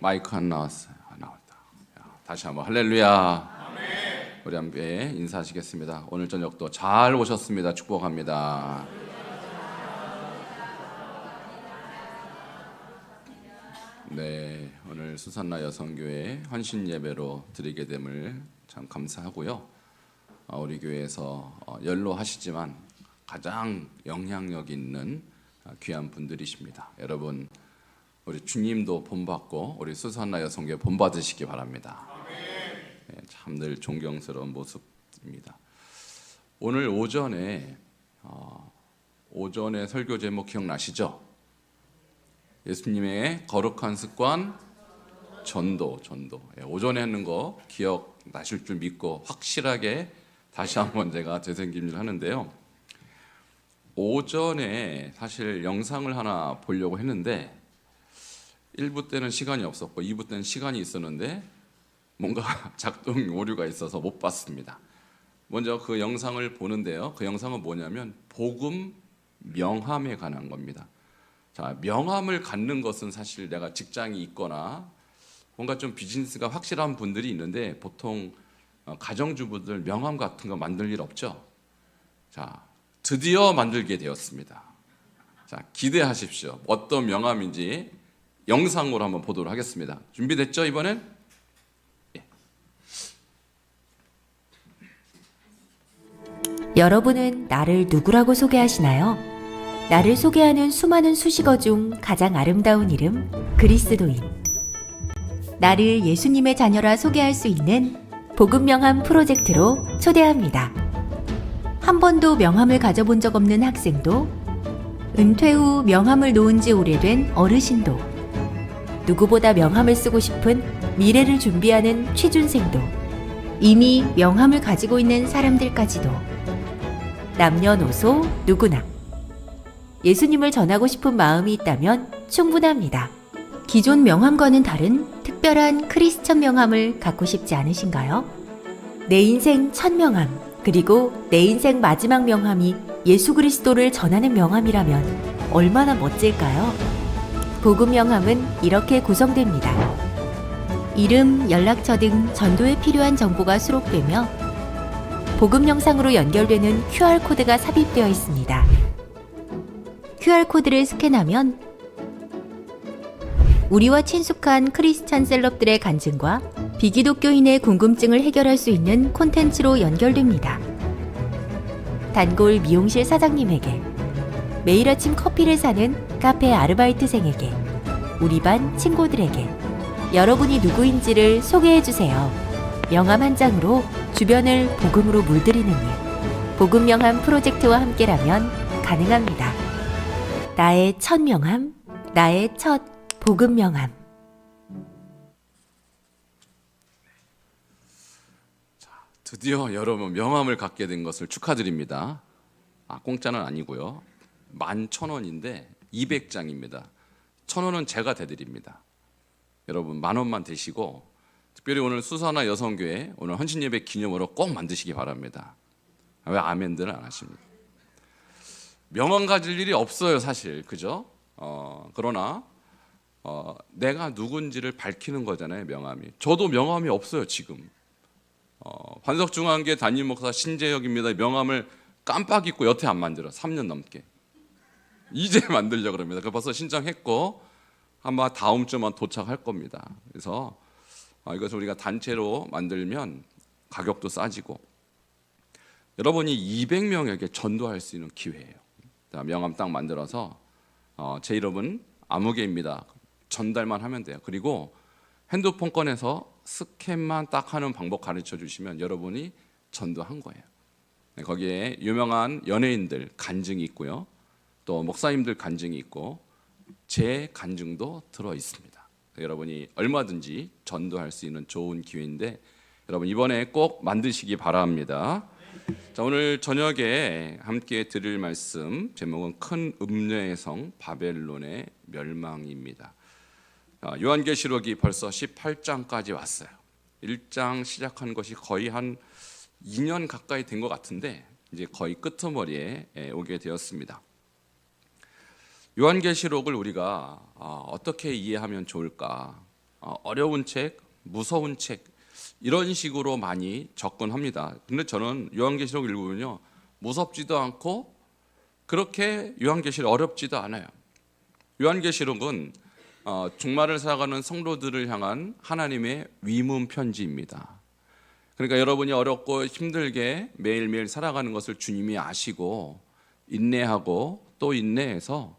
마이크 안 나왔어요. 안 나왔다. 다시 한번 할렐루야. 아멘. 우리 함께 인사하시겠습니다. 오늘 저녁도 잘 오셨습니다. 축복합니다. 네, 오늘 수산나 여성교회 헌신 예배로 드리게 됨을 참 감사하고요. 우리 교회에서 연로하시지만 가장 영향력 있는 귀한 분들이십니다. 여러분, 우리 주님도 본받고 우리 수산나 여성교회 본받으시기 바랍니다. 네, 참 늘 존경스러운 모습입니다. 오늘 오전에 설교 제목 기억나시죠? 예수님의 거룩한 습관 전도. 오전에 하는 거 기억 나실 줄 믿고 확실하게 다시 한번 제가 재생김을 하는데요. 오전에 사실 영상을 하나 보려고 했는데 1부 때는 시간이 없었고 2부 때는 시간이 있었는데 뭔가 작동 오류가 있어서 못 봤습니다. 먼저 그 영상을 보는데요. 그 영상은 뭐냐면 복음 명함에 관한 겁니다. 자, 명함을 갖는 것은 사실 내가 직장이 있거나 뭔가 좀 비즈니스가 확실한 분들이 있는데 보통 가정주부들 명함 같은 거 만들 일 없죠. 자, 드디어 만들게 되었습니다. 자, 기대하십시오. 어떤 명함인지 영상으로 한번 보도록 하겠습니다. 준비됐죠, 이번엔? 예. 여러분은 나를 누구라고 소개하시나요? 나를 소개하는 수많은 수식어 중 가장 아름다운 이름, 그리스도인. 나를 예수님의 자녀라 소개할 수 있는 복음 명함 프로젝트로 초대합니다. 한 번도 명함을 가져본 적 없는 학생도, 은퇴 후 명함을 놓은 지 오래된 어르신도, 누구보다 명함을 쓰고 싶은 미래를 준비하는 취준생도, 이미 명함을 가지고 있는 사람들까지도, 남녀노소 누구나 예수님을 전하고 싶은 마음이 있다면 충분합니다. 기존 명함과는 다른 특별한 크리스천 명함을 갖고 싶지 않으신가요? 내 인생 첫 명함, 그리고 내 인생 마지막 명함이 예수 그리스도를 전하는 명함이라면 얼마나 멋질까요? 복음 명함은 이렇게 구성됩니다. 이름, 연락처 등 전도에 필요한 정보가 수록되며 복음 영상으로 연결되는 QR코드가 삽입되어 있습니다. QR코드를 스캔하면 우리와 친숙한 크리스찬 셀럽들의 간증과 비기독교인의 궁금증을 해결할 수 있는 콘텐츠로 연결됩니다. 단골 미용실 사장님에게, 매일 아침 커피를 사는 카페 아르바이트생에게, 우리 반 친구들에게 여러분이 누구인지를 소개해주세요. 명함 한 장으로 주변을 복음으로 물들이는 일, 복음 명함 프로젝트와 함께라면 가능합니다. 나의 첫 명함, 나의 첫 복음 명함. 드디어 여러분 명함을 갖게 된 것을 축하드립니다. 공짜는 아니고요. 11,000원인데 200장입니다. 1,000원은 제가 대드립니다. 여러분 10,000원만 대시고 특별히 오늘 수산나 여성교회 오늘 헌신예배 기념으로 꼭 만드시기 바랍니다. 왜 아멘들은 안 하십니까? 명함 가질 일이 없어요, 사실. 그죠? 그러나 내가 누군지를 밝히는 거잖아요, 명함이. 저도 명함이 없어요, 지금. 반석중앙교회 담임 목사 신재혁입니다. 명함을 깜빡 잊고 여태 안 만들어. 3년 넘게. 이제 만들려고 합니다. 벌써 신청했고 아마 다음 주만 도착할 겁니다. 그래서 이것을 우리가 단체로 만들면 가격도 싸지고 여러분이 200명에게 전도할 수 있는 기회예요. 명함 딱 만들어서 제 이름은 아무개입니다. 전달만 하면 돼요. 그리고 핸드폰 꺼내서 스캔만 딱 하는 방법 가르쳐 주시면 여러분이 전도한 거예요. 거기에 유명한 연예인들 간증이 있고요. 또 목사님들 간증이 있고 제 간증도 들어 있습니다. 여러분이 얼마든지 전도할 수 있는 좋은 기회인데 여러분 이번에 꼭 만드시기 바랍니다. 자, 오늘 저녁에 함께 드릴 말씀 제목은 큰 음녀의 성 바벨론의 멸망입니다. 요한계시록이 벌써 18장까지 왔어요. 1장 시작한 것이 거의 한 2년 가까이 된 것 같은데 이제 거의 끄트머리에 오게 되었습니다. 요한계시록을 우리가 어떻게 이해하면 좋을까? 어려운 책, 무서운 책 이런 식으로 많이 접근합니다. 근데 저는 요한계시록 읽으면요 무섭지도 않고 그렇게 요한계시록 어렵지도 않아요. 요한계시록은 종말을 살아가는 성도들을 향한 하나님의 위문 편지입니다. 그러니까 여러분이 어렵고 힘들게 매일매일 살아가는 것을 주님이 아시고 인내하고 또 인내해서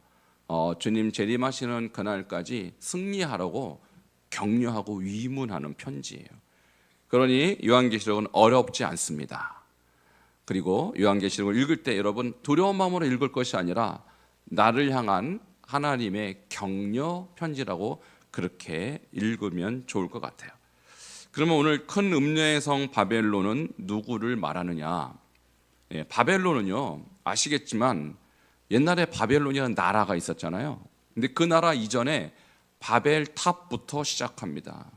주님 재림하시는 그날까지 승리하라고 격려하고 위문하는 편지예요. 그러니 요한계시록은 어렵지 않습니다. 그리고 요한계시록을 읽을 때 여러분 두려운 마음으로 읽을 것이 아니라 나를 향한 하나님의 격려 편지라고 그렇게 읽으면 좋을 것 같아요. 그러면 오늘 큰 음녀의 성 바벨론은 누구를 말하느냐? 바벨론은요 아시겠지만 옛날에 바벨론이라는 나라가 있었잖아요. 근데 그 나라 이전에 바벨탑부터 시작합니다.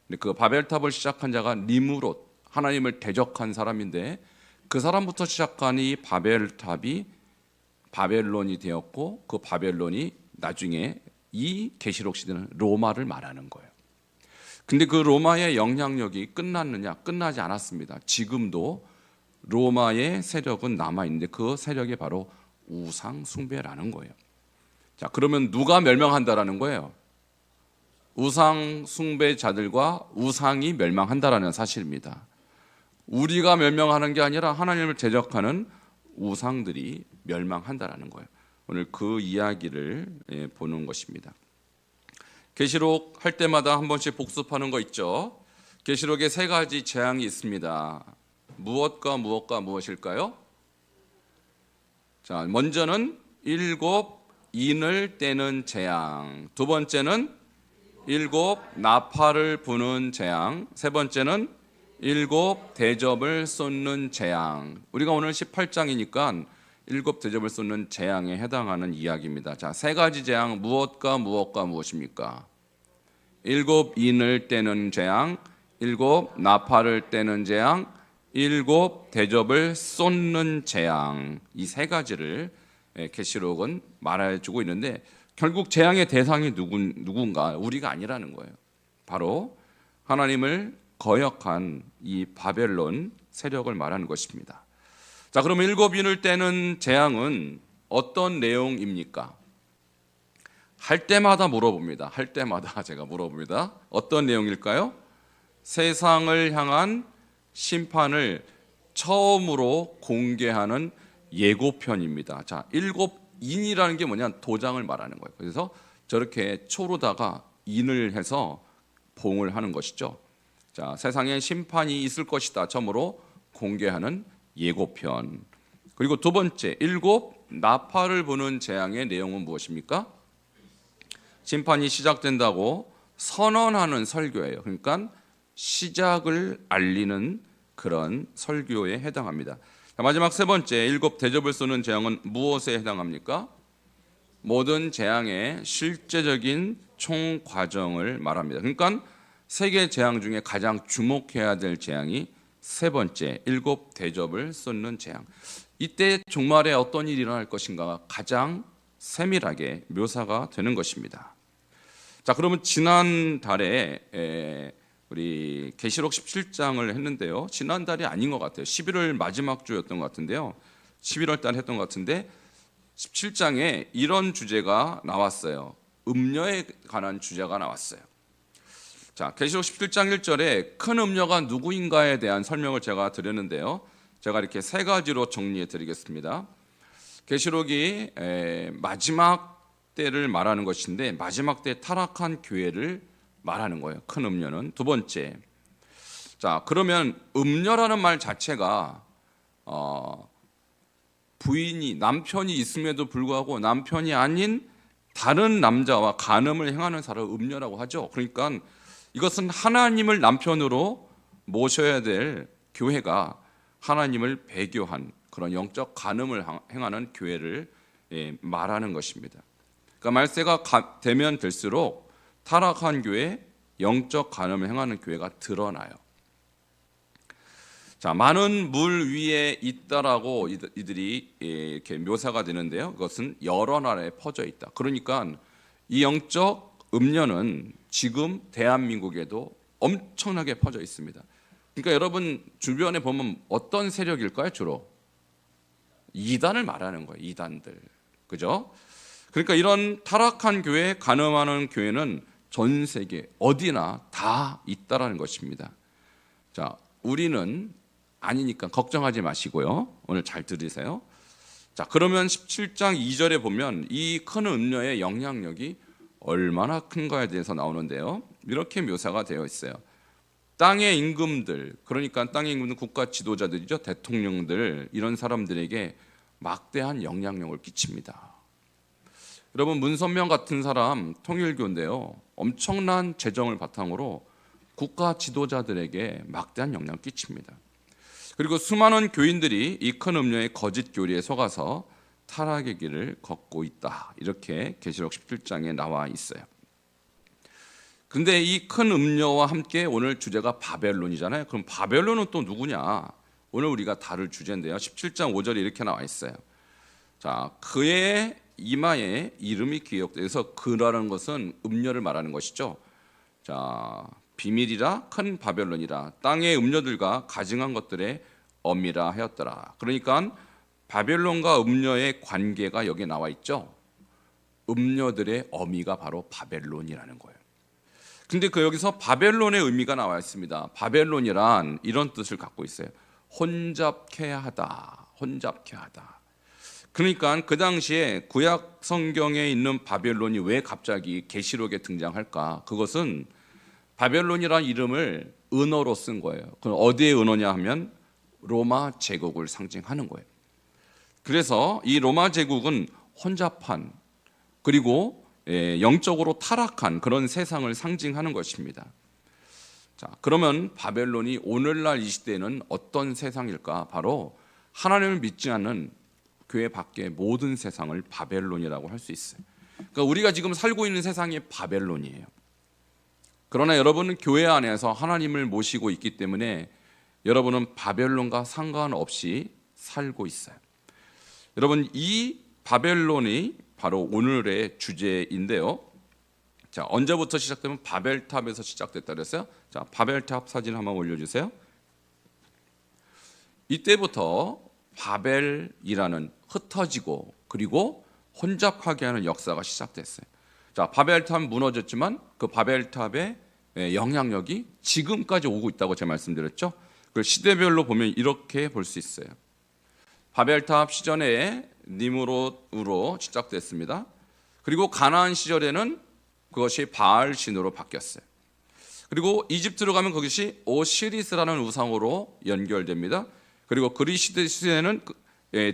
근데 그 바벨탑을 시작한 자가 니므롯, 하나님을 대적한 사람인데 그 사람부터 시작한 이 바벨탑이 바벨론이 되었고 그 바벨론이 나중에 이 계시록 시대는 로마를 말하는 거예요. 근데 그 로마의 영향력이 끝났느냐? 끝나지 않았습니다. 지금도 로마의 세력은 남아있는데 그 세력이 바로 우상 숭배라는 거예요. 자, 그러면 누가 멸망한다라는 거예요? 우상 숭배자들과 우상이 멸망한다라는 사실입니다. 우리가 멸망하는 게 아니라 하나님을 대적하는 우상들이 멸망한다라는 거예요. 오늘 그 이야기를 보는 것입니다. 계시록 할 때마다 한 번씩 복습하는 거 있죠. 계시록에 세 가지 재앙이 있습니다. 무엇과 무엇과 무엇일까요? 자, 먼저는 일곱 인을 떼는 재앙, 두 번째는 일곱 나팔을 부는 재앙, 세 번째는 일곱 대접을 쏟는 재앙. 우리가 오늘 18장이니까 일곱 대접을 쏟는 재앙에 해당하는 이야기입니다. 자, 세 가지 재앙 무엇과 무엇과 무엇입니까? 일곱 인을 떼는 재앙, 일곱 나팔을 떼는 재앙, 일곱 대접을 쏟는 재앙. 이 세 가지를 계시록은 말해주고 있는데 결국 재앙의 대상이 누군가? 우리가 아니라는 거예요. 바로 하나님을 거역한 이 바벨론 세력을 말하는 것입니다. 자, 그러면 일곱 인을 떼는 재앙은 어떤 내용입니까? 할 때마다 물어봅니다. 할 때마다 제가 물어봅니다. 어떤 내용일까요? 세상을 향한 심판을 처음으로 공개하는 예고편입니다. 자, 일곱 인이라는 게 뭐냐? 도장을 말하는 거예요. 그래서 저렇게 초로다가 인을 해서 봉을 하는 것이죠. 자, 세상에 심판이 있을 것이다. 처음으로 공개하는 예고편. 그리고 두 번째, 일곱 나팔을 부는 재앙의 내용은 무엇입니까? 심판이 시작된다고 선언하는 설교예요. 그러니까 시작을 알리는 그런 설교에 해당합니다. 자, 마지막 세 번째, 일곱 대접을 쏘는 재앙은 무엇에 해당합니까? 모든 재앙의 실제적인 총 과정을 말합니다. 그러니까 세계 재앙 중에 가장 주목해야 될 재앙이 세 번째, 일곱 대접을 쏟는 재앙. 이때 종말에 어떤 일이 일어날 것인가가 가장 세밀하게 묘사가 되는 것입니다. 자, 그러면 지난달에 우리 계시록 17장을 했는데요. 지난달이 아닌 것 같아요. 11월 마지막 주였던 것 같은데요. 11월 달 했던 것 같은데 17장에 이런 주제가 나왔어요. 음녀에 관한 주제가 나왔어요. 자, 계시록 17장 1절에 큰 음녀가 누구인가에 대한 설명을 제가 드렸는데요. 제가 이렇게 세 가지로 정리해 드리겠습니다. 계시록이 마지막 때를 말하는 것인데 마지막 때 타락한 교회를 말하는 거예요. 큰 음녀는. 두 번째, 자, 그러면 음녀라는 말 자체가 부인이 남편이 있음에도 불구하고 남편이 아닌 다른 남자와 간음을 행하는 사람을 음녀라고 하죠. 그러니까 이것은 하나님을 남편으로 모셔야 될 교회가 하나님을 배교한 그런 영적 간음을 행하는 교회를 말하는 것입니다. 그러니까 말세가 되면 될수록 타락한 교회, 영적 간음을 행하는 교회가 드러나요. 자, 많은 물 위에 있다라고 이들이 이렇게 묘사가 되는데요. 그것은 여러 나라에 퍼져 있다. 그러니까 이 영적 음녀는 지금 대한민국에도 엄청나게 퍼져 있습니다. 그러니까 여러분 주변에 보면 어떤 세력일까요? 주로 이단을 말하는 거예요. 이단들, 그죠? 그러니까 이런 타락한 교회, 간음하는 교회는 전 세계 어디나 다 있다라는 것입니다. 자, 우리는 아니니까 걱정하지 마시고요. 오늘 잘 들으세요. 자, 그러면 17장 2절에 보면 이 큰 음료의 영향력이 얼마나 큰가에 대해서 나오는데요. 이렇게 묘사가 되어 있어요. 땅의 임금들, 그러니까 땅의 임금들 국가 지도자들이죠. 대통령들, 이런 사람들에게 막대한 영향력을 끼칩니다. 여러분 문선명 같은 사람 통일교인데요. 엄청난 재정을 바탕으로 국가 지도자들에게 막대한 영향을 끼칩니다. 그리고 수많은 교인들이 이 큰 음료의 거짓 교리에 속아서 타락의 길을 걷고 있다. 이렇게 계시록 17장에 나와 있어요. 근데 이 큰 음료와 함께 오늘 주제가 바벨론이잖아요. 그럼 바벨론은 또 누구냐? 오늘 우리가 다룰 주제인데요. 17장 5절에 이렇게 나와 있어요. 자, 그의 이마에 이름이 기억돼서 그라는 것은 음료를 말하는 것이죠. 자, 비밀이라 큰 바벨론이라 땅의 음료들과 가증한 것들의 엄이라 하였더라. 그러니까 바벨론과 음료의 관계가 여기 나와 있죠. 음료들의 어미가 바로 바벨론이라는 거예요. 근데 그 여기서 바벨론의 의미가 나와 있습니다. 바벨론이란 이런 뜻을 갖고 있어요. 혼잡케 하다, 혼잡케 하다. 그러니까 그 당시에 구약 성경에 있는 바벨론이 왜 갑자기 계시록에 등장할까? 그것은 바벨론이라는 이름을 은어로 쓴 거예요. 그럼 어디의 은어냐 하면 로마 제국을 상징하는 거예요. 그래서 이 로마 제국은 혼잡한 그리고 영적으로 타락한 그런 세상을 상징하는 것입니다. 자, 그러면 바벨론이 오늘날 이 시대에는 어떤 세상일까? 바로 하나님을 믿지 않는 교회 밖의 모든 세상을 바벨론이라고 할 수 있어요. 그러니까 우리가 지금 살고 있는 세상이 바벨론이에요. 그러나 여러분은 교회 안에서 하나님을 모시고 있기 때문에 여러분은 바벨론과 상관없이 살고 있어요. 여러분 이 바벨론이 바로 오늘의 주제인데요. 자, 언제부터 시작되면 바벨탑에서 시작됐다 그랬어요. 자, 바벨탑 사진 한번 올려주세요. 이때부터 바벨이라는 흩어지고 그리고 혼잡하게 하는 역사가 시작됐어요. 자, 바벨탑 무너졌지만 그 바벨탑의 영향력이 지금까지 오고 있다고 제가 말씀드렸죠. 그 시대별로 보면 이렇게 볼 수 있어요. 바벨탑 시전에 니므롯으로 시작됐습니다. 그리고 가나안 시절에는 그것이 바알 신으로 바뀌었어요. 그리고 이집트로 가면 그것이 오시리스라는 우상으로 연결됩니다. 그리고 그리스 시대에는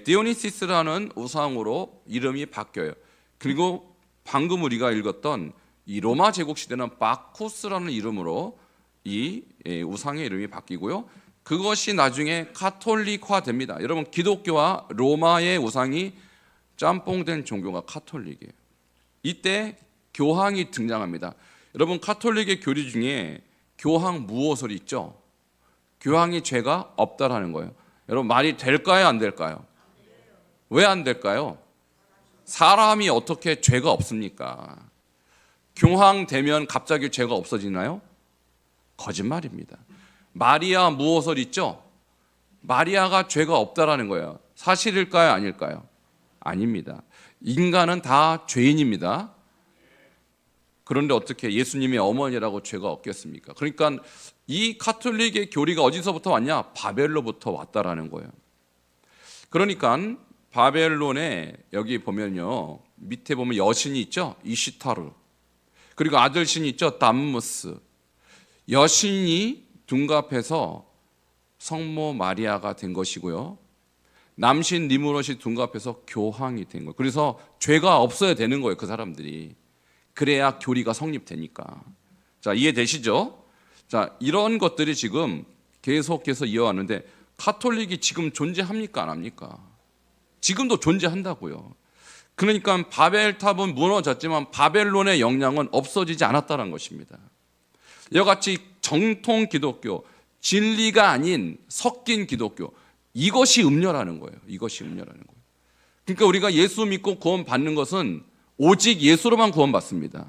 디오니시스라는 우상으로 이름이 바뀌어요. 그리고 방금 우리가 읽었던 이 로마 제국 시대는 바쿠스라는 이름으로 이 우상의 이름이 바뀌고요. 그것이 나중에 카톨릭화 됩니다. 여러분 기독교와 로마의 우상이 짬뽕된 종교가 카톨릭이에요. 이때 교황이 등장합니다. 여러분 카톨릭의 교리 중에 교황 무호설이 있죠. 교황이 죄가 없다라는 거예요. 여러분 말이 될까요, 안 될까요? 왜 안 될까요? 사람이 어떻게 죄가 없습니까? 교황 되면 갑자기 죄가 없어지나요? 거짓말입니다. 마리아 무호설 있죠? 마리아가 죄가 없다라는 거예요. 사실일까요, 아닐까요? 아닙니다. 인간은 다 죄인입니다. 그런데 어떻게 예수님의 어머니라고 죄가 없겠습니까? 그러니까 이 카톨릭의 교리가 어디서부터 왔냐? 바벨로부터 왔다라는 거예요. 그러니까 바벨론에 여기 보면요, 밑에 보면 여신이 있죠? 이시타르. 그리고 아들신이 있죠? 담무스. 여신이 둔갑해서 성모 마리아가 된 것이고요. 남신 니므롯이 둔갑해서 교황이 된 거예요. 그래서 죄가 없어야 되는 거예요, 그 사람들이. 그래야 교리가 성립되니까. 자, 이해되시죠? 자, 이런 것들이 지금 계속해서 이어왔는데 카톨릭이 지금 존재합니까, 안 합니까? 지금도 존재한다고요. 그러니까 바벨탑은 무너졌지만 바벨론의 영향은 없어지지 않았다는 것입니다. 이같이 정통 기독교, 진리가 아닌 섞인 기독교, 이것이 음료라는 거예요. 이것이 음료라는 거예요. 그러니까 우리가 예수 믿고 구원 받는 것은 오직 예수로만 구원 받습니다.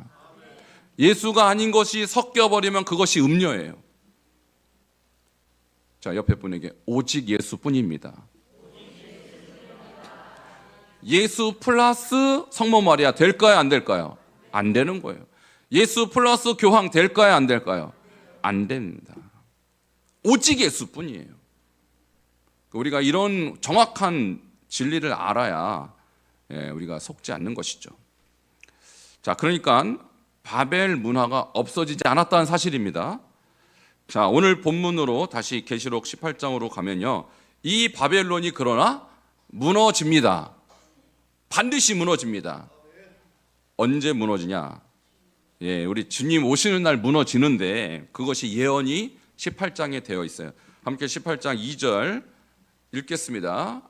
예수가 아닌 것이 섞여버리면 그것이 음료예요. 자, 옆에 분에게 오직 예수뿐입니다. 예수 플러스 성모 마리아 될까요? 안 될까요? 안 되는 거예요. 예수 플러스 교황 될까요? 안 될까요? 안 됩니다. 오직 예수뿐이에요. 우리가 이런 정확한 진리를 알아야 우리가 속지 않는 것이죠. 자, 그러니까 바벨 문화가 없어지지 않았다는 사실입니다. 자, 오늘 본문으로 다시 계시록 18장으로 가면요, 이 바벨론이 그러나 무너집니다. 반드시 무너집니다. 언제 무너지냐? 우리 주님 오시는 날 무너지는데 그것이 예언이 18장에 되어 있어요. 함께 18장 2절 읽겠습니다.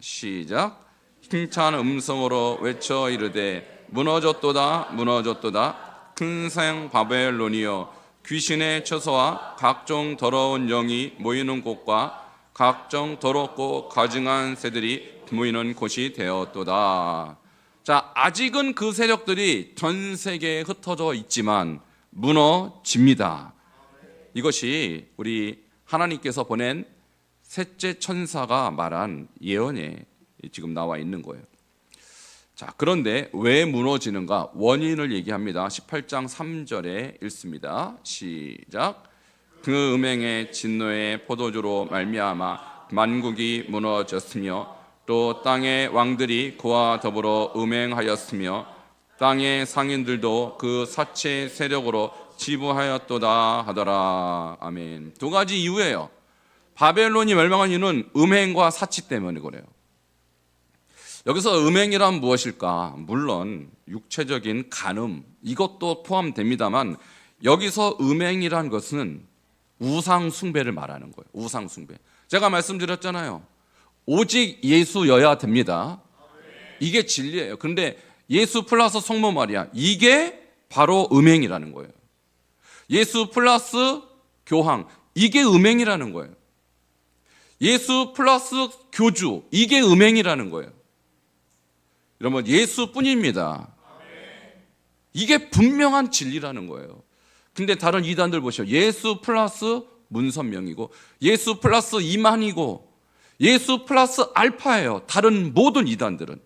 시작. 힘찬 음성으로 외쳐 이르되 무너졌도다 무너졌도다 큰 성 바벨론이여 귀신의 처소와 각종 더러운 영이 모이는 곳과 각종 더럽고 가증한 새들이 모이는 곳이 되었도다. 자, 아직은 그 세력들이 전 세계에 흩어져 있지만 무너집니다. 이것이 우리 하나님께서 보낸 셋째 천사가 말한 예언에 지금 나와 있는 거예요. 자, 그런데 왜 무너지는가? 원인을 얘기합니다. 18장 3절에 읽습니다. 시작. 그 음행의 진노의 포도주로 말미암아 만국이 무너졌으며 또 땅의 왕들이 그와 더불어 음행하였으며 땅의 상인들도 그 사체 세력으로 지부하였도다 하더라. 아멘. 두 가지 이유예요. 바벨론이 멸망한 이유는 음행과 사치 때문에 그래요. 여기서 음행이란 무엇일까? 물론 육체적인 간음 이것도 포함됩니다만 여기서 음행이란 것은 우상 숭배를 말하는 거예요. 우상 숭배. 제가 말씀드렸잖아요. 오직 예수여야 됩니다. 이게 진리예요. 그런데 예수 플러스 성모 마리아 이게 바로 음행이라는 거예요. 예수 플러스 교황 이게 음행이라는 거예요. 예수 플러스 교주 이게 음행이라는 거예요. 여러분 예수뿐입니다. 이게 분명한 진리라는 거예요. 근데 다른 이단들 보시오. 예수 플러스 문선명이고 예수 플러스 이만이고 예수 플러스 알파예요. 다른 모든 이단들은.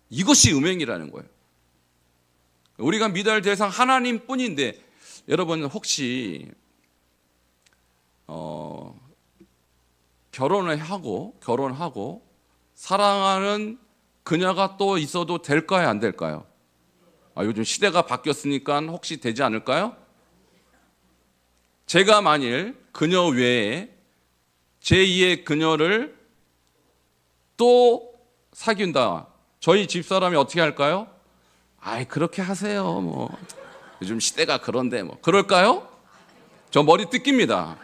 이것이 음행이라는 거예요. 우리가 믿어야 할 대상 하나님뿐인데 여러분 혹시 결혼하고 사랑하는 그녀가 또 있어도 될까요? 안 될까요? 요즘 시대가 바뀌었으니까 혹시 되지 않을까요? 제가 만일 그녀 외에 제2의 그녀를 또 사귄다. 저희 집사람이 어떻게 할까요? 그렇게 하세요. 뭐 요즘 시대가 그런데 뭐 그럴까요? 저 머리 뜯깁니다.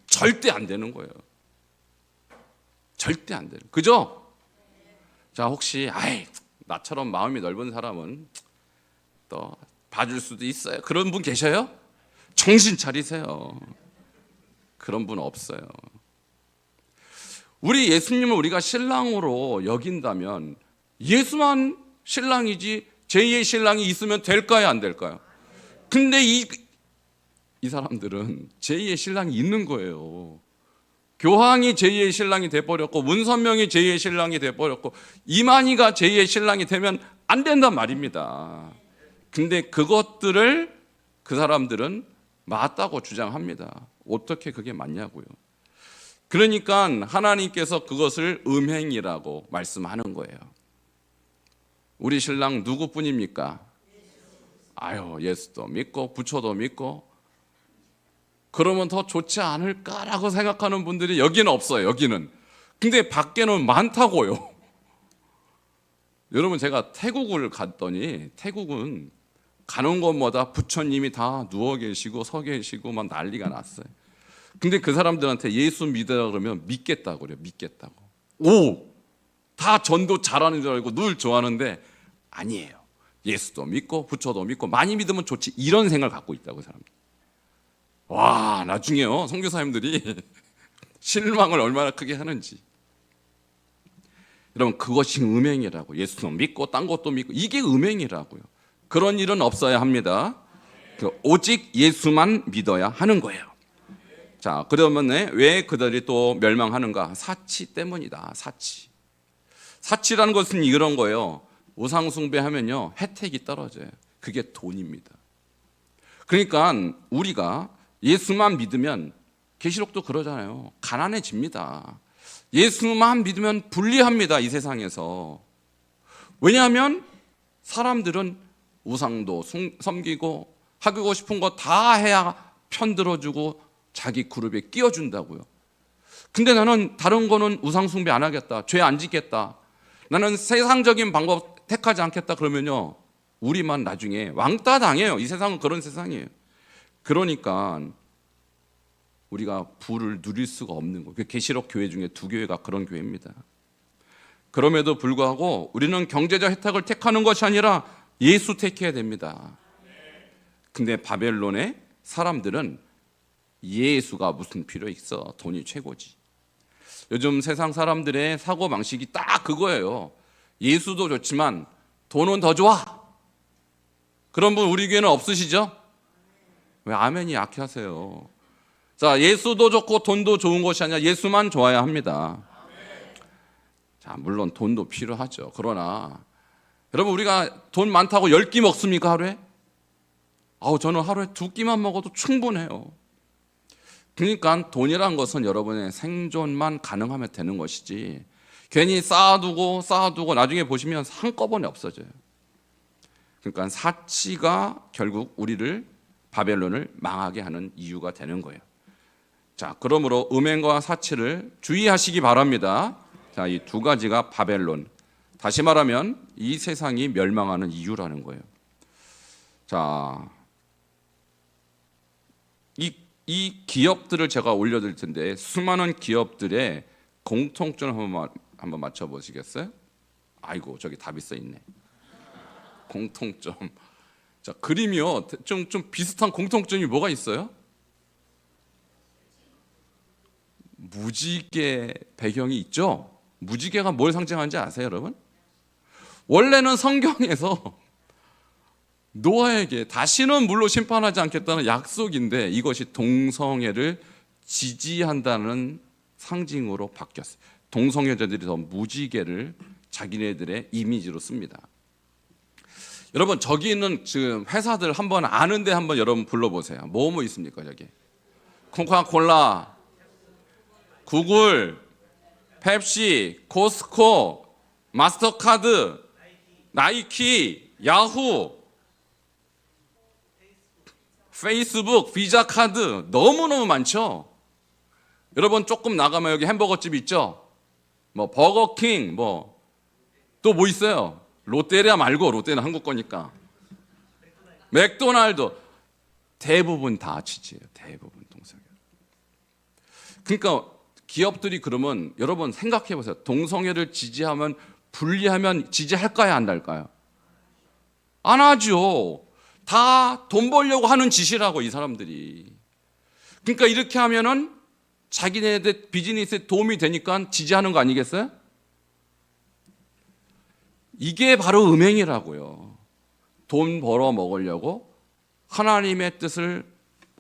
절대 안 되는 거예요. 절대 안 되는. 그죠? 자, 혹시 나처럼 마음이 넓은 사람은 또 봐줄 수도 있어요. 그런 분 계셔요? 정신 차리세요. 그런 분 없어요. 우리 예수님을 우리가 신랑으로 여긴다면 예수만 신랑이지 제2의 신랑이 있으면 될까요? 안 될까요? 근데 이 사람들은 제2의 신랑이 있는 거예요. 교황이 제2의 신랑이 돼버렸고 문선명이 제2의 신랑이 돼버렸고 이만희가 제2의 신랑이 되면 안 된단 말입니다. 근데 그것들을 그 사람들은 맞다고 주장합니다. 어떻게 그게 맞냐고요. 그러니까 하나님께서 그것을 음행이라고 말씀하는 거예요. 우리 신랑 누구뿐입니까? 예수도 믿고 부처도 믿고 그러면 더 좋지 않을까라고 생각하는 분들이 여기는 없어요. 여기는. 근데 밖에는 많다고요. 여러분 제가 태국을 갔더니 태국은 가는 곳마다 부처님이 다 누워 계시고 서 계시고 막 난리가 났어요. 근데 그 사람들한테 예수 믿으라 그러면 믿겠다고 그래요. 믿겠다고. 다 전도 잘하는 줄 알고 늘 좋아하는데 아니에요. 예수도 믿고 부처도 믿고 많이 믿으면 좋지 이런 생각을 갖고 있다고 사람들. 와, 나중에요 선교사님들이 실망을 얼마나 크게 하는지. 여러분 그것이 음행이라고. 예수도 믿고 딴 것도 믿고 이게 음행이라고요. 그런 일은 없어야 합니다. 오직 예수만 믿어야 하는 거예요. 자, 그러면 왜 그들이 또 멸망하는가? 사치 때문이다. 사치. 사치라는 것은 이런 거예요. 우상 숭배하면요, 혜택이 떨어져요. 그게 돈입니다. 그러니까 우리가 예수만 믿으면, 계시록도 그러잖아요. 가난해집니다. 예수만 믿으면 불리합니다. 이 세상에서. 왜냐하면 사람들은 우상도 섬기고 하고 싶은 거 다 해야 편들어주고 자기 그룹에 끼워준다고요. 근데 나는 다른 거는 우상 숭배 안 하겠다, 죄 안 짓겠다, 나는 세상적인 방법 택하지 않겠다 그러면요, 우리만 나중에 왕따 당해요. 이 세상은 그런 세상이에요. 그러니까 우리가 부를 누릴 수가 없는 거예요. 계시록 교회 중에 2교회가 그런 교회입니다. 그럼에도 불구하고 우리는 경제적 혜택을 택하는 것이 아니라 예수 택해야 됩니다. 근데 바벨론의 사람들은 예수가 무슨 필요 있어? 돈이 최고지. 요즘 세상 사람들의 사고방식이 딱 그거예요. 예수도 좋지만 돈은 더 좋아. 그런 분 우리 교회는 없으시죠? 왜 아멘이 약하세요? 자, 예수도 좋고 돈도 좋은 것이 아니라 예수만 좋아야 합니다. 자, 물론 돈도 필요하죠. 그러나 여러분, 우리가 돈 많다고 10끼 먹습니까, 하루에? 저는 하루에 2끼만 먹어도 충분해요. 그러니까 돈이란 것은 여러분의 생존만 가능하면 되는 것이지, 괜히 쌓아두고 나중에 보시면 한꺼번에 없어져요. 그러니까 사치가 결국 우리를, 바벨론을 망하게 하는 이유가 되는 거예요. 자, 그러므로 음행과 사치를 주의하시기 바랍니다. 자, 이 2가지가 바벨론, 다시 말하면 이 세상이 멸망하는 이유라는 거예요. 자, 이 기업들을 제가 올려드릴 텐데, 수많은 기업들의 공통점을 한번 맞춰보시겠어요? 아이고, 저기 답이 써 있네. 공통점. 자, 그림이요, 좀 비슷한 공통점이 뭐가 있어요? 무지개 배경이 있죠? 무지개가 뭘 상징하는지 아세요, 여러분? 원래는 성경에서 노아에게 다시는 물로 심판하지 않겠다는 약속인데, 이것이 동성애를 지지한다는 상징으로 바뀌었어요. 동성애자들이 더 무지개를 자기네들의 이미지로 씁니다. 여러분, 저기 있는 지금 회사들 한번 아는데 한번 여러분 불러보세요. 뭐 있습니까, 저기? 코카콜라, 구글, 펩시, 코스코, 마스터카드, 나이키, 야후, 페이스북, 비자카드, 너무너무 많죠. 여러분, 조금 나가면 여기 햄버거집 있죠? 뭐 버거킹, 또 뭐 있어요? 롯데리아 말고, 롯데는 한국 거니까. 맥도날드, 대부분 다 치즈예요. 대부분 동성애. 그러니까 기업들이 그러면 여러분 생각해 보세요. 동성애를 지지하면, 분리하면 지지할까요, 안 할까요? 안 하죠. 다 돈 벌려고 하는 짓이라고, 이 사람들이. 그러니까 이렇게 하면은 자기네들 비즈니스에 도움이 되니까 지지하는 거 아니겠어요? 이게 바로 음행이라고요. 돈 벌어 먹으려고 하나님의 뜻을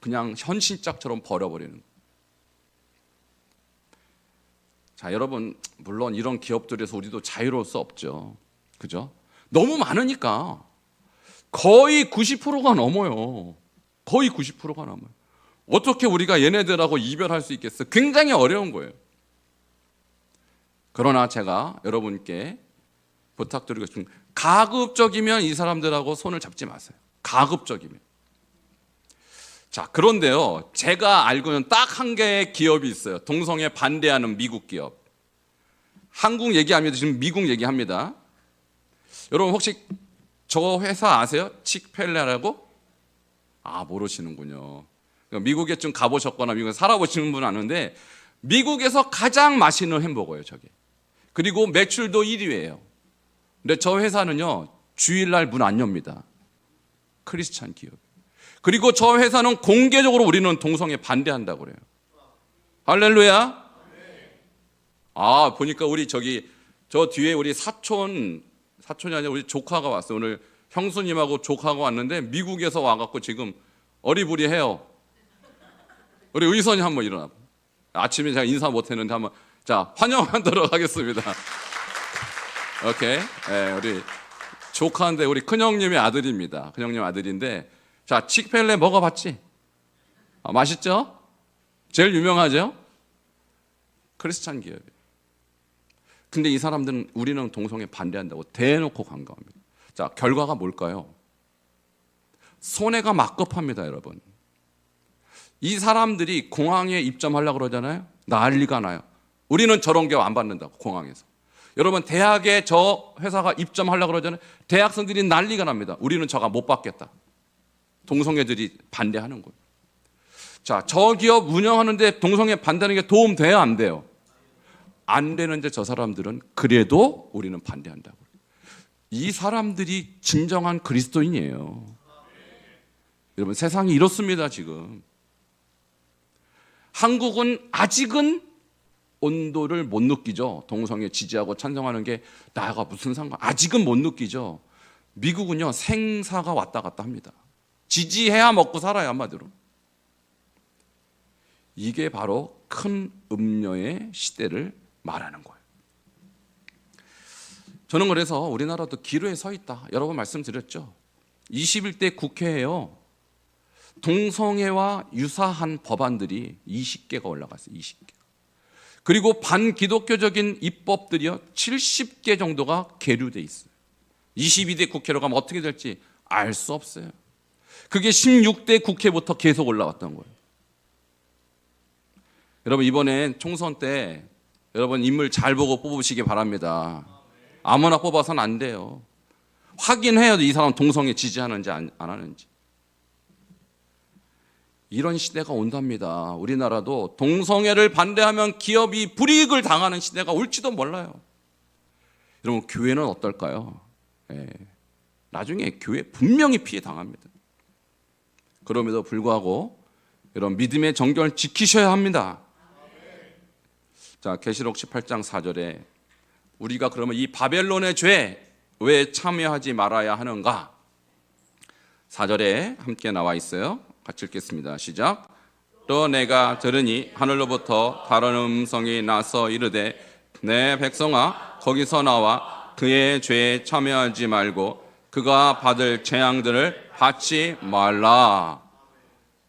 그냥 현신짝처럼 버려버리는 거예요. 자, 여러분, 물론 이런 기업들에서 우리도 자유로울 수 없죠. 그죠? 너무 많으니까. 거의 90%가 넘어요. 거의 90%가 넘어요. 어떻게 우리가 얘네들하고 이별할 수 있겠어요? 굉장히 어려운 거예요. 그러나 제가 여러분께 부탁드리고 싶은, 가급적이면 이 사람들하고 손을 잡지 마세요. 가급적이면. 자, 그런데요, 제가 알고는 딱 한 개의 기업이 있어요. 동성애 반대하는 미국 기업. 한국 얘기합니다. 지금 미국 얘기합니다. 여러분, 혹시 저 회사 아세요? 칙펠레라고? 모르시는군요. 미국에 좀 가보셨거나 미국에 살아보시는 분은 아는데, 미국에서 가장 맛있는 햄버거예요, 저게. 그리고 매출도 1위예요. 근데 저 회사는요, 주일날 문 안 엽니다. 크리스찬 기업. 그리고 저 회사는 공개적으로 우리는 동성애 반대한다고 그래요. 할렐루야. 보니까 우리 저 뒤에 우리 사촌이 아니라 우리 조카가 왔어요. 오늘 형수님하고 조카하고 왔는데 미국에서 와갖고 지금 어리부리해요. 우리 의선이 한번 일어나. 아침에 제가 인사 못했는데 한번 자 환영하도록 하겠습니다. 오케이. 네, 우리 조카인데 우리 큰형님의 아들입니다. 큰형님 아들인데 자 칙펠레 먹어봤지? 맛있죠? 제일 유명하죠? 크리스찬 기업이에요. 근데 이 사람들은 우리는 동성애 반대한다고 대놓고 강조합니다. 자, 결과가 뭘까요? 손해가 막급합니다, 여러분. 이 사람들이 공항에 입점하려고 그러잖아요. 난리가 나요. 우리는 저런 게 안 받는다고, 공항에서. 여러분, 대학에 저 회사가 입점하려고 그러잖아요. 대학생들이 난리가 납니다. 우리는 저가 못 받겠다. 동성애들이 반대하는 거예요. 자, 저 기업 운영하는데 동성애 반대하는 게 도움 돼요, 안 돼요? 안 되는데 저 사람들은 그래도 우리는 반대한다고. 이 사람들이 진정한 그리스도인이에요. 여러분, 세상이 이렇습니다, 지금. 한국은 아직은 온도를 못 느끼죠. 동성애 지지하고 찬성하는 게 나가 무슨 상관? 아직은 못 느끼죠. 미국은요, 생사가 왔다 갔다 합니다. 지지해야 먹고 살아요, 한마디로. 이게 바로 큰 음녀의 시대를 말하는 거예요. 저는 그래서 우리나라도 기로에 서 있다. 여러 번 말씀드렸죠. 21대 국회에요. 동성애와 유사한 법안들이 20개가 올라갔어요. 20개. 그리고 반기독교적인 입법들이요. 70개 정도가 계류돼 있어요. 22대 국회로 가면 어떻게 될지 알 수 없어요. 그게 16대 국회부터 계속 올라왔던 거예요. 여러분, 이번엔 총선 때 여러분 인물 잘 보고 뽑으시기 바랍니다. 아무나 뽑아서는 안 돼요. 확인해야 돼, 이 사람 동성애 지지하는지 안 하는지. 이런 시대가 온답니다. 우리나라도 동성애를 반대하면 기업이 불이익을 당하는 시대가 올지도 몰라요. 여러분, 교회는 어떨까요? 나중에 교회 분명히 피해 당합니다. 그럼에도 불구하고 여러분 믿음의 정결을 지키셔야 합니다. 자, 계시록 18장 4절에 우리가 그러면 이 바벨론의 죄 왜 참여하지 말아야 하는가? 4절에 함께 나와 있어요. 같이 읽겠습니다. 시작. 또 내가 들으니 하늘로부터 다른 음성이 나서 이르되 내 백성아 거기서 나와 그의 죄에 참여하지 말고 그가 받을 재앙들을 받지 말라.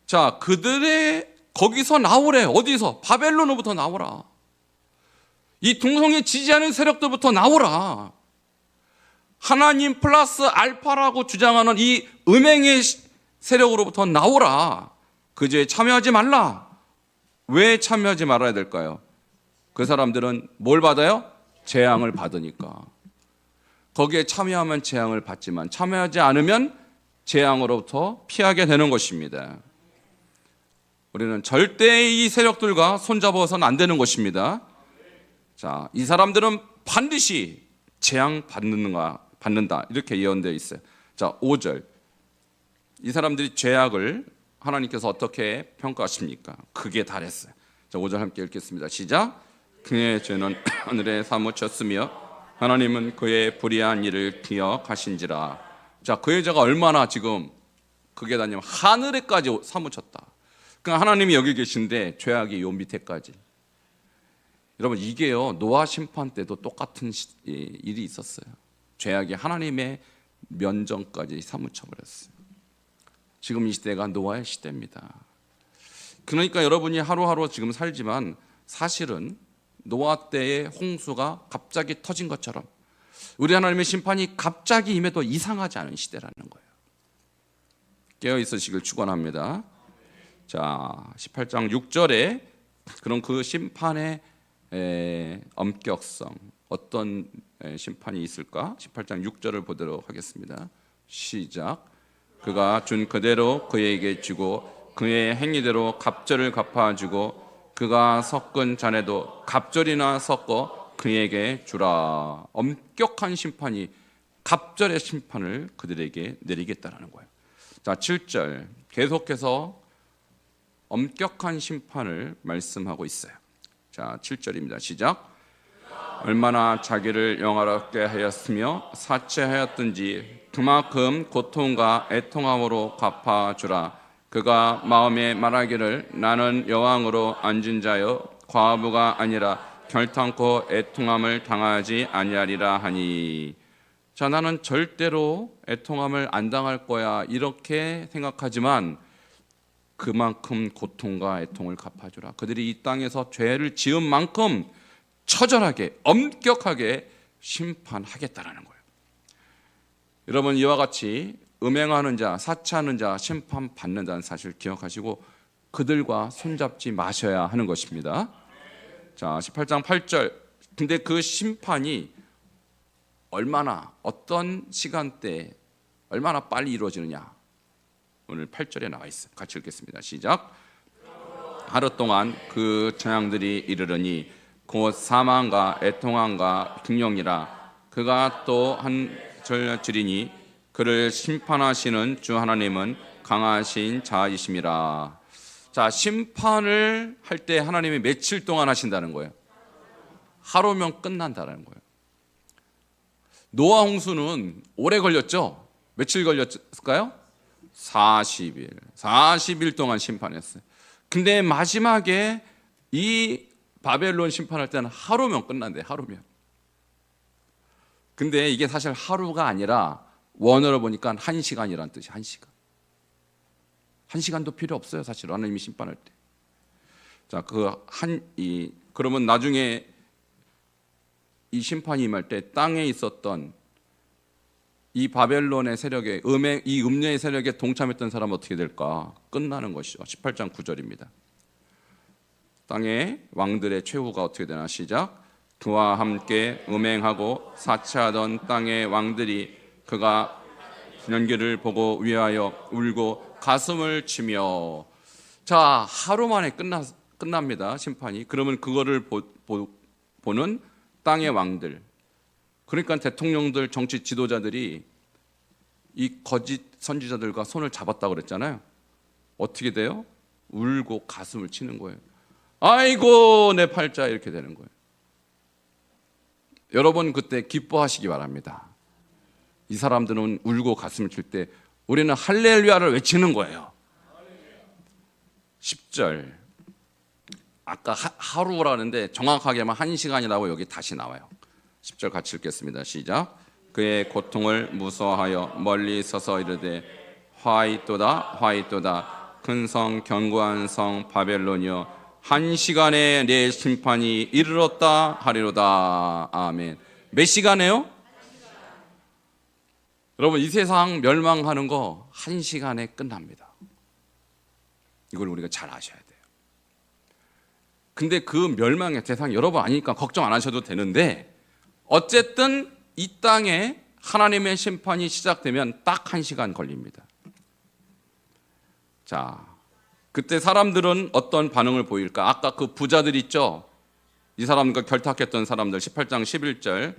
자, 그들의 거기서 나오래. 어디서? 바벨론으로부터 나오라. 이 동성애 지지하는 세력들부터 나오라. 하나님 플러스 알파라고 주장하는 이 음행의 세력으로부터 나오라. 그 죄에 참여하지 말라. 왜 참여하지 말아야 될까요? 그 사람들은 뭘 받아요? 재앙을 받으니까. 거기에 참여하면 재앙을 받지만 참여하지 않으면 재앙으로부터 피하게 되는 것입니다. 우리는 절대 이 세력들과 손잡아서는 안 되는 것입니다. 자, 이 사람들은 반드시 재앙 받는다. 이렇게 예언되어 있어요. 자, 5절. 이 사람들이 죄악을 하나님께서 어떻게 평가하십니까? 극에 달했어요. 자, 5절 함께 읽겠습니다. 시작. 그의 죄는 하늘에 사무쳤으며 하나님은 그의 불의한 일을 기억하신지라. 자, 그의 죄가 얼마나 지금 극에 달냐면 하늘에까지 사무쳤다. 그러니까 하나님이 여기 계신데 죄악이 요 밑에까지. 여러분, 이게요 노아 심판 때도 똑같은 일이 있었어요. 죄악이 하나님의 면전까지 사무쳐버렸어요. 지금 이 시대가 노아의 시대입니다. 그러니까 여러분이 하루하루 지금 살지만 사실은 노아 때의 홍수가 갑자기 터진 것처럼 우리 하나님의 심판이 갑자기 임해도 이상하지 않은 시대라는 거예요. 깨어 있으시길 축원합니다. 자, 18장 6절에 그럼 그 심판의 엄격성, 어떤 심판이 있을까? 18장 6절을 보도록 하겠습니다. 시작. 그가 준 그대로 그에게 주고 그의 행위대로 갑절을 갚아주고 그가 섞은 잔에도 갑절이나 섞어 그에게 주라. 엄격한 심판이, 갑절의 심판을 그들에게 내리겠다라는 거예요. 자, 7절 계속해서 엄격한 심판을 말씀하고 있어요. 자, 7절입니다. 시작. 얼마나 자기를 영화롭게 하였으며 사체하였든지 그만큼 고통과 애통함으로 갚아주라. 그가 마음에 말하기를 나는 여왕으로 앉은 자여 과부가 아니라 결탄코 애통함을 당하지 아니하리라 하니. 자, 나는 절대로 애통함을 안 당할 거야 이렇게 생각하지만 그만큼 고통과 애통을 갚아주라. 그들이 이 땅에서 죄를 지은 만큼 처절하게 엄격하게 심판하겠다라는 거예요. 여러분, 이와 같이 음행하는 자, 사치하는 자 심판받는다는 사실 기억하시고 그들과 손잡지 마셔야 하는 것입니다. 자, 18장 8절. 근데 그 심판이 얼마나 어떤 시간대에 얼마나 빨리 이루어지느냐, 오늘 8절에 나와 있어요. 같이 읽겠습니다. 시작. 하루 동안 그 재앙들이 이르르니 곧 사망과 애통함과 흉령이라. 그가 또 한 절지리니 그를 심판하시는 주 하나님은 강하신 자이심이라. 자, 심판을 할 때 하나님이 며칠 동안 하신다는 거예요? 하루면 끝난다는 거예요. 노아 홍수는 오래 걸렸죠? 며칠 걸렸을까요? 40일 동안 심판했어요. 근데 마지막에 이 바벨론 심판할 때는 하루면 끝난대. 하루면. 근데 이게 사실 하루가 아니라 원어로 보니까 1시간이란 뜻이. 1시간. 1시간도 필요 없어요. 사실 하나님이 심판할 때. 자, 그러면 나중에 이 심판이 임할 때 땅에 있었던 이 바벨론의 세력에 이 음녀의 세력에 동참했던 사람은 어떻게 될까? 끝나는 것이죠. 18장 9절입니다. 땅의 왕들의 최후가 어떻게 되나? 시작. 그와 함께 음행하고 사치하던 땅의 왕들이 그가 연기를 보고 위하여 울고 가슴을 치며. 자, 하루 만에 끝납니다. 심판이. 그러면 그거를 보는 땅의 왕들, 그러니까 대통령들, 정치 지도자들이 이 거짓 선지자들과 손을 잡았다고 그랬잖아요. 어떻게 돼요? 울고 가슴을 치는 거예요. 아이고 내 팔자, 이렇게 되는 거예요. 여러분, 그때 기뻐하시기 바랍니다. 이 사람들은 울고 가슴을 칠 때 우리는 할렐루야를 외치는 거예요. 10절. 아까 하루라는데 정확하게만 1시간이라고 여기 다시 나와요. 10절 같이 읽겠습니다. 시작. 그의 고통을 무서워하여 멀리 서서 이르되 화이또다 화이또다 큰 성 견고한 성 바벨론이여 1시간에 내 심판이 이르렀다 하리로다. 아멘. 몇 시간에요? 여러분, 이 세상 멸망하는 거 1시간에 끝납니다. 이걸 우리가 잘 아셔야 돼요. 근데 그 멸망의 대상 여러분 아니니까 걱정 안 하셔도 되는데, 어쨌든 이 땅에 하나님의 심판이 시작되면 딱 1시간 걸립니다. 자, 그때 사람들은 어떤 반응을 보일까? 아까 그 부자들 있죠? 이 사람과 결탁했던 사람들. 18장 11절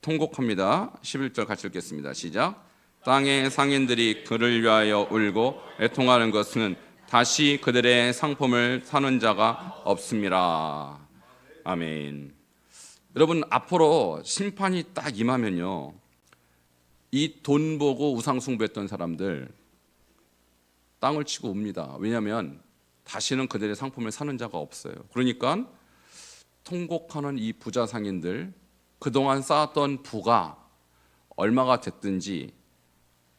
통곡합니다. 11절 같이 읽겠습니다. 시작. 땅의 상인들이 그를 위하여 울고 애통하는 것은 다시 그들의 상품을 사는 자가 없습니다. 아멘. 여러분, 앞으로 심판이 딱 임하면요, 이 돈 보고 우상숭배했던 사람들 땅을 치고 웁니다. 왜냐하면 다시는 그들의 상품을 사는 자가 없어요. 그러니까 통곡하는 이 부자 상인들, 그동안 쌓았던 부가 얼마가 됐든지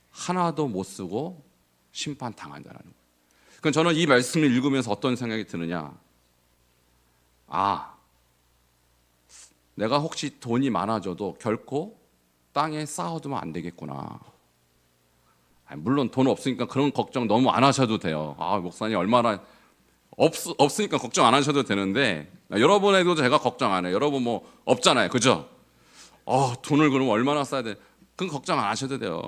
하나도 못 쓰고 심판당한다는 거예요. 그럼 저는 이 말씀을 읽으면서 어떤 생각이 드느냐? 아, 내가 혹시 돈이 많아져도 결코 땅에 쌓아두면 안 되겠구나. 물론 돈 없으니까 그런 걱정 너무 안 하셔도 돼요. 아, 목사님 얼마나 없으니까 걱정 안 하셔도 되는데, 여러분에도 제가 걱정 안 해요. 여러분 뭐 없잖아요, 그죠? 돈을 그럼 얼마나 써야 돼? 그건 걱정 안 하셔도 돼요.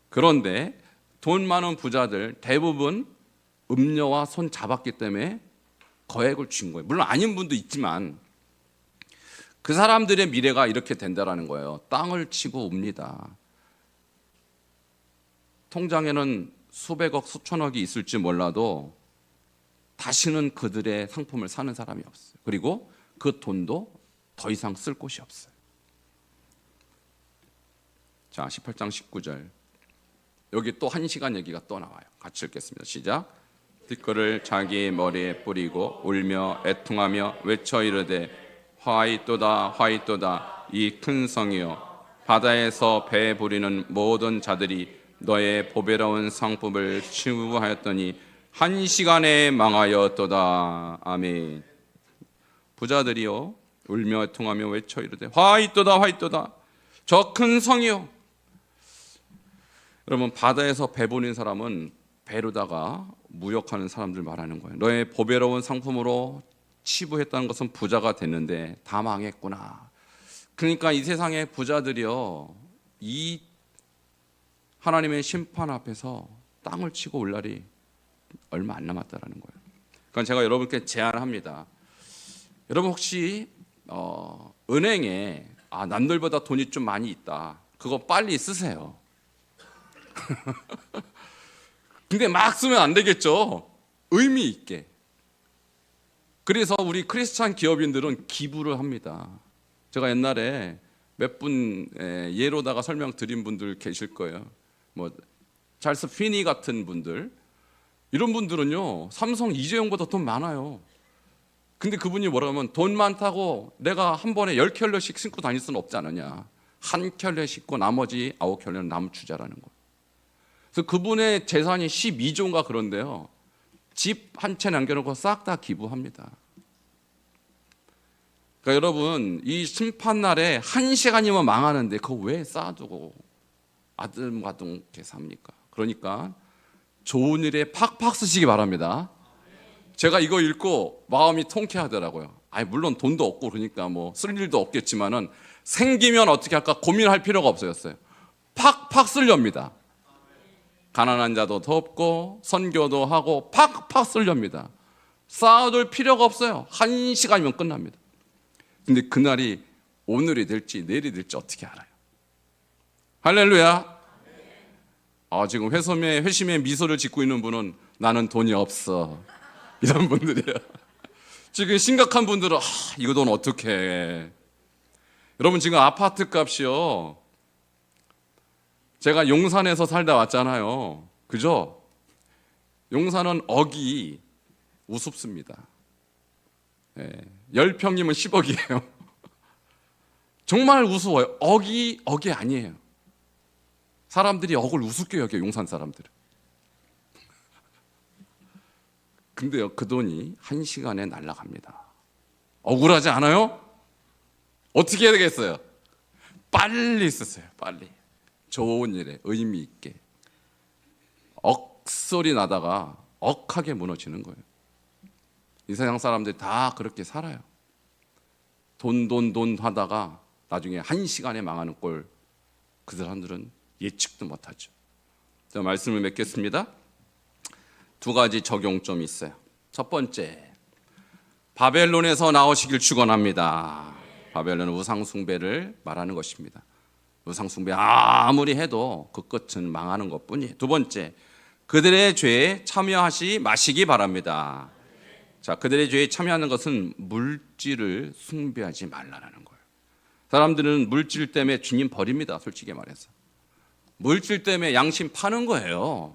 그런데 돈 많은 부자들 대부분 음녀와 손 잡았기 때문에 거액을 준 거예요. 물론 아닌 분도 있지만 그 사람들의 미래가 이렇게 된다라는 거예요. 땅을 치고 웁니다. 통장에는 수백억, 수천억이 있을지 몰라도 다시는 그들의 상품을 사는 사람이 없어요. 그리고 그 돈도 더 이상 쓸 곳이 없어요. 자, 18장 19절. 여기 또 1시간 얘기가 또 나와요. 같이 읽겠습니다. 시작. 띠끌을 자기 머리에 뿌리고 울며 애통하며 외쳐 이르되 화이또다 화이또다 이 큰 성이여, 바다에서 배 부리는 모든 자들이 너의 보배로운 상품을 치부하였더니 1시간에 망하였도다. 아멘. 부자들이요 울며 애통하며 외쳐 이르되 화이또다 화이또다 저 큰 성이요. 여러분, 바다에서 배 부린 사람은 배로다가 무역하는 사람들 말하는 거예요. 너의 보배로운 상품으로 치부했다는 것은 부자가 됐는데 다 망했구나. 그러니까 이 세상의 부자들이요, 이 하나님의 심판 앞에서 땅을 치고 올 날이 얼마 안 남았다라는 거예요. 그러니까 제가 여러분께 제안합니다. 여러분 혹시 은행에 남들보다 돈이 좀 많이 있다, 그거 빨리 쓰세요. 근데 막 쓰면 안 되겠죠. 의미 있게. 그래서 우리 크리스찬 기업인들은 기부를 합니다. 제가 옛날에 몇 분 예로다가 설명드린 분들 계실 거예요. 뭐 찰스 피니 같은 분들, 이런 분들은요 삼성 이재용보다 돈 많아요. 근데 그분이 뭐라면 돈 많다고 내가 한 번에 10켤레씩 신고 다닐 수는 없지 않느냐. 한 켤레 신고 나머지 9켤레는 남 주자라는 거. 그래서 그분의 재산이 12조인가 그런데요, 집 한 채 남겨놓고 싹 다 기부합니다. 그러니까 여러분, 이 심판날에 1시간이면 망하는데 그거 왜 쌓아두고 아둥바둥게 삽니까? 그러니까 좋은 일에 팍팍 쓰시기 바랍니다. 제가 이거 읽고 마음이 통쾌하더라고요. 물론 돈도 없고 그러니까 뭐 쓸 일도 없겠지만은 생기면 어떻게 할까 고민할 필요가 없어졌어요. 팍팍 쓸렵니다. 가난한 자도 돕고 선교도 하고 팍팍 쓸렵니다. 쌓아둘 필요가 없어요. 1시간이면 끝납니다. 근데 그날이 오늘이 될지 내일이 될지 어떻게 알아요? 할렐루야. 지금 회심의 미소를 짓고 있는 분은 나는 돈이 없어, 이런 분들이에요. 지금 심각한 분들은 이거 돈 어떻게 해. 여러분, 지금 아파트 값이요, 제가 용산에서 살다 왔잖아요. 그죠? 용산은 억이 우습습니다. 10평이면 10억이에요. 정말 우스워요. 억이 아니에요. 사람들이 억을 우습게 여겨요, 용산 사람들은. 근데요, 그 돈이 1시간에 날아갑니다. 억울하지 않아요? 어떻게 해야 되겠어요? 빨리 쓰세요. 빨리. 좋은 일에 의미 있게. 억소리 나다가 억하게 무너지는 거예요. 이 세상 사람들이 다 그렇게 살아요. 돈 하다가 나중에 1시간에 망하는 꼴, 그 사람들은 예측도 못하죠. 자, 말씀을 맺겠습니다. 2가지 적용점이 있어요. 첫 번째, 바벨론에서 나오시길 축원합니다. 바벨론은 우상숭배를 말하는 것입니다. 우상숭배 아무리 해도 그 끝은 망하는 것뿐이에요. 두 번째, 그들의 죄에 참여하지 마시기 바랍니다. 자, 그들의 죄에 참여하는 것은 물질을 숭배하지 말라는 거예요. 사람들은 물질 때문에 주님 버립니다. 솔직히 말해서 물질 때문에 양심 파는 거예요.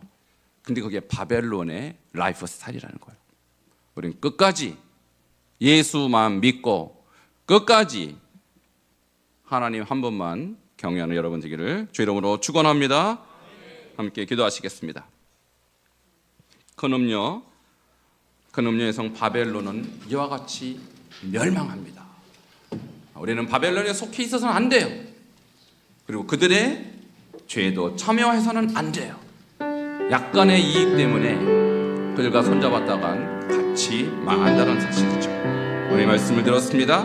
근데 그게 바벨론의 라이프 스타일이라는 거예요. 우리는 끝까지 예수만 믿고 끝까지 하나님 한 분만 경외하는 여러분 되기를 주 이름으로 축원합니다. 함께 기도하시겠습니다. 큰 음녀의 성 바벨론은 이와 같이 멸망합니다. 우리는 바벨론에 속해 있어서는 안 돼요. 그리고 그들의 죄도 참여해서는 안 돼요. 약간의 이익 때문에 그들과 손잡았다간 같이 망한다는 사실이죠. 오늘 말씀을 들었습니다.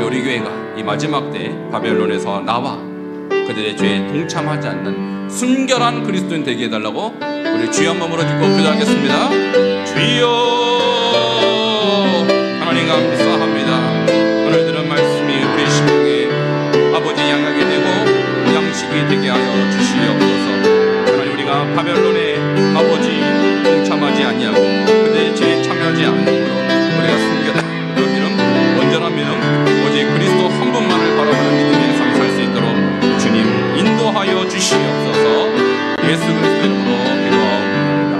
우리 교회가 이 마지막 때 바벨론에서 나와 그들의 죄에 동참하지 않는 순결한 그리스도인 되게 해달라고 우리 주여 한 몸으로 듣고 기도하겠습니다. 주여, 하나님 감사합니다. 오늘 들은 말씀이 우리 심령에 아버지 양하게 되고 양식이 되게 하여 주시옵소서. 하나님, 우리가 바벨론의 아버지 동참하지 아니하고 그들의 죄에 참여하지 않으므로 우리가 순결한 믿음, 온전한 믿음, 오직 그리스도 한 분만을 바라보는 믿음의 삶을 살 수 있도록 주님 예수 그리스도 이름으로 기도하옵나이다.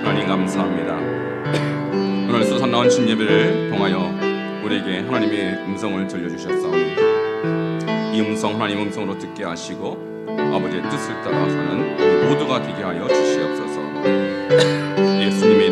하나님 감사합니다. 오늘 수산 나온 신 예배를 통하여 우리에게 하나님의 음성을 들려주셨사오니 이 음성 하나님 음성으로 듣게 하시고 아버지의 뜻을 따라 사는 우리 모두가 되게 하여 주시옵소서. 예수님의